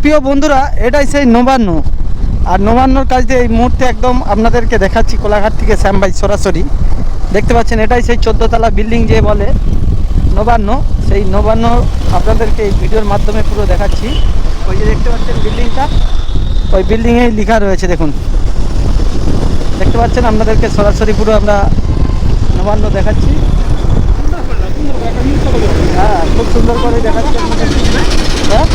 প্রিয় বন্ধুরা, এটাই সেই নবান্ন। আর নবান্নর কাজ দিয়ে এই মুহূর্তে একদম আপনাদেরকে দেখাচ্ছি কোলাঘাট থেকে শ্যাম ভাই সরাসরি। দেখতে পাচ্ছেন এটাই সেই 14 তলা বিল্ডিং যে বলে নবান্ন, সেই নবান্ন আপনাদেরকে এই ভিডিওর মাধ্যমে পুরো দেখাচ্ছি। ওই যে দেখতে পাচ্ছেন বিল্ডিংটা, ওই বিল্ডিংয়েই লেখা রয়েছে, দেখুন দেখতে পাচ্ছেন। আপনাদেরকে সরাসরি পুরো আমরা নবান্ন দেখাচ্ছি। হ্যাঁ, খুব সুন্দর করে দেখাচ্ছি। হ্যাঁ